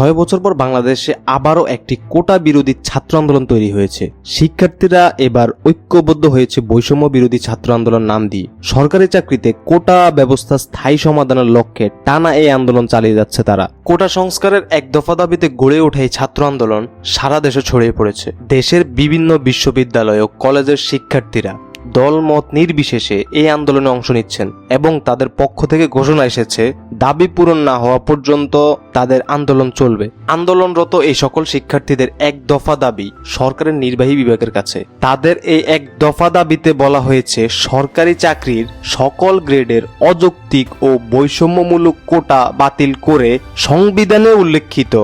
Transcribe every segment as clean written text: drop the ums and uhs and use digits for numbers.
6 বছর পর বাংলাদেশে আবারও একটি কোটা বিরোধী ছাত্র আন্দোলন তৈরি হয়েছে। শিক্ষার্থীরা এবার ঐক্যবদ্ধ হয়েছে বৈষম্য বিরোধী ছাত্র আন্দোলন নাম দিয়ে। সরকারি চাকরিতে কোটা ব্যবস্থা স্থায়ী সমাধানের লক্ষ্যে টানা এই আন্দোলন চালিয়ে যাচ্ছে তারা। কোটা সংস্কারের এক দফা দাবিতে গড়ে ওঠা এই ছাত্র আন্দোলন সারা দেশে ছড়িয়ে পড়েছে। দেশের বিভিন্ন বিশ্ববিদ্যালয় ও কলেজের শিক্ষার্থীরা দলমত নির্বিশেষে এই আন্দোলনে অংশ নিচ্ছেন এবং তাদের পক্ষ থেকে ঘোষণা এসেছে দাবি পূরণ না হওয়া পর্যন্ত তাদের আন্দোলন চলবে। আন্দোলনরত এই সকল শিক্ষার্থীদের এক দফা দাবি সরকারের নির্বাহী বিভাগের কাছে। তাদের এই এক দফা দাবিতে বলা হয়েছে সরকারি চাকরির সকল গ্রেডের অযৌক্তিক ও বৈষম্যমূলক কোটা বাতিল করে সংবিধানে উল্লেখিত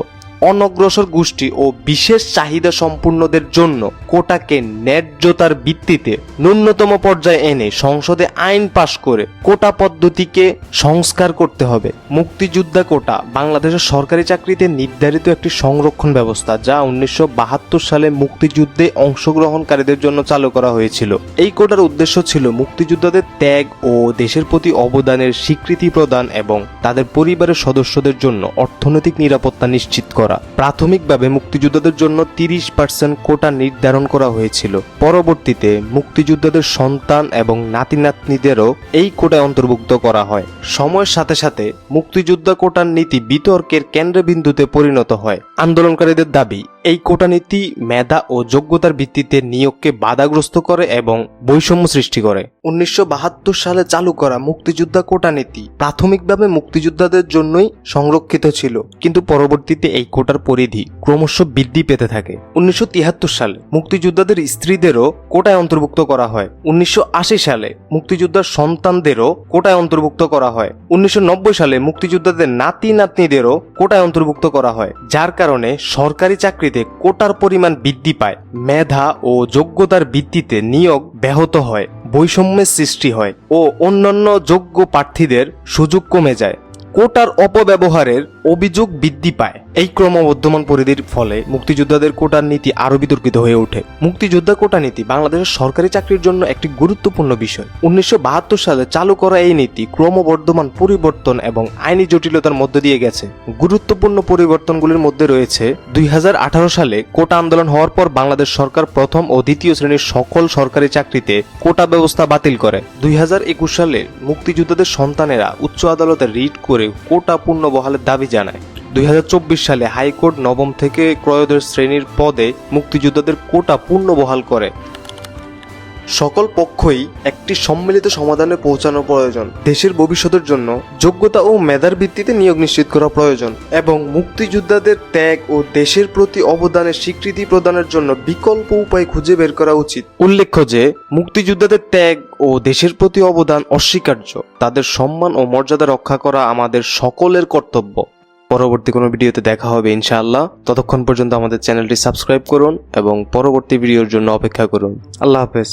অনগ্রসর গোষ্ঠী ও বিশেষ চাহিদা সম্পূর্ণদের জন্য কোটাকে ন্যায্যতার ভিত্তিতে ন্যূনতম পর্যায়ে এনে সংসদে আইন পাশ করে কোটা পদ্ধতিকে সংস্কার করতে হবে। মুক্তিযোদ্ধা কোটা বাংলাদেশের সরকারি চাকরিতে নির্ধারিত একটি সংরক্ষণ ব্যবস্থা, যা 1972 সালে মুক্তিযুদ্ধে অংশগ্রহণকারীদের জন্য চালু করা হয়েছিল। এই কোটার উদ্দেশ্য ছিল মুক্তিযোদ্ধাদের ত্যাগ ও দেশের প্রতি অবদানের স্বীকৃতি প্রদান এবং তাদের পরিবারের সদস্যদের জন্য অর্থনৈতিক নিরাপত্তা নিশ্চিত করা। প্রাথমিকভাবে মুক্তিযোদ্ধাদের জন্য 30% কোটা নির্ধারণ করা হয়েছিল। পরবর্তীতে মুক্তিযোদ্ধাদের সন্তান এবং নাতি নাতনিদেরও এই কোটায় অন্তর্ভুক্ত করা হয়। সময়ের সাথে সাথে মুক্তিযোদ্ধা কোটার নীতি বিতর্কের কেন্দ্রবিন্দুতে পরিণত হয়। আন্দোলনকারীদের দাবি, এই কোটা নীতি মেধা ও যোগ্যতার ভিত্তিতে নিয়োগকে বাধাগ্রস্ত করে এবং বৈষম্য সৃষ্টি করে। 1972 সালে চালু করা মুক্তিযোদ্ধা কোটা নীতি প্রাথমিকভাবে মুক্তিযোদ্ধাদের জন্যই সংরক্ষিত ছিল, কিন্তু পরবর্তীতে এই কোটার পরিধি ক্রমশ বৃদ্ধি পেতে থাকে। 1973 সালে মুক্তিযোদ্ধাদের স্ত্রীদেরও কোটায় অন্তর্ভুক্ত করা হয়। 1980 সালে মুক্তিযোদ্ধার সন্তানদেরও কোটায় অন্তর্ভুক্ত করা হয়। 1990 সালে মুক্তিযোদ্ধাদের নাতি নাতনিদেরও কোটায় অন্তর্ভুক্ত করা হয়, যার কারণে সরকারি চাকরিতে কোটার পরিমাণ বৃদ্ধি পায়, মেধা ও যোগ্যতার ভিত্তিতে নিয়োগ ব্যাহত হয়, বৈষম্যের সৃষ্টি হয় ও অন্যান্য যোগ্য প্রার্থীদের সুযোগ কমে যায়। কোটার অপব্যবহারের অভিযোগ বৃদ্ধি পায়। এই ক্রমবর্ধমান পরিধির ফলে মুক্তিযোদ্ধাদের কোটার নীতি আরো বিতর্কিত হয়ে ওঠে। মুক্তিযোদ্ধা কোটা নীতি বাংলাদেশের সরকারি চাকরির জন্য একটি গুরুত্বপূর্ণ বিষয়। 1972 সালে চালু করা এই নীতি ক্রমবর্ধমান পরিবর্তন এবং আইনি জটিলতার মধ্য দিয়ে গেছে। গুরুত্বপূর্ণ পরিবর্তনগুলির মধ্যে রয়েছে 2018 সালে কোটা আন্দোলন হওয়ার পর বাংলাদেশ সরকার প্রথম ও দ্বিতীয় শ্রেণীর সকল সরকারি চাকরিতে কোটা ব্যবস্থা বাতিল করে। 2021 সালে মুক্তিযোদ্ধাদের সন্তানেরা উচ্চ আদালতে রিট করে কোটা পূর্ণ বহালের দাবি জানায়। 2024 সালে হাইকোর্ট নবম থেকে ত্রয়োদশ শ্রেণীর পদে মুক্তিযোদ্ধাদের কোটা পূর্ণ বহাল করে। সকল পক্ষই একটি সম্মিলিত সমাধানে পৌঁছানো প্রয়োজন। দেশের ভবিষ্যতের জন্য যোগ্যতা ও মেধার ভিত্তিতে নিয়োগ নিশ্চিত করা প্রয়োজন এবং মুক্তিযোদ্ধাদের ত্যাগ ও দেশের প্রতি অবদানের স্বীকৃতি প্রদানের জন্য বিকল্প উপায় খুঁজে বের করা উচিত। উল্লেখ্য যে মুক্তিযোদ্ধাদের ত্যাগ ও দেশের প্রতি অবদান অস্বীকার্য। তাদের সম্মান ও মর্যাদা রক্ষা করা আমাদের সকলের কর্তব্য। পরবর্তী কোনো ভিডিওতে দেখা হবে ইনশাআল্লাহ। ততক্ষণ পর্যন্ত আমাদের চ্যানেলটি সাবস্ক্রাইব করুন এবং পরবর্তী ভিডিওর জন্য অপেক্ষা করুন। আল্লাহ হাফেজ।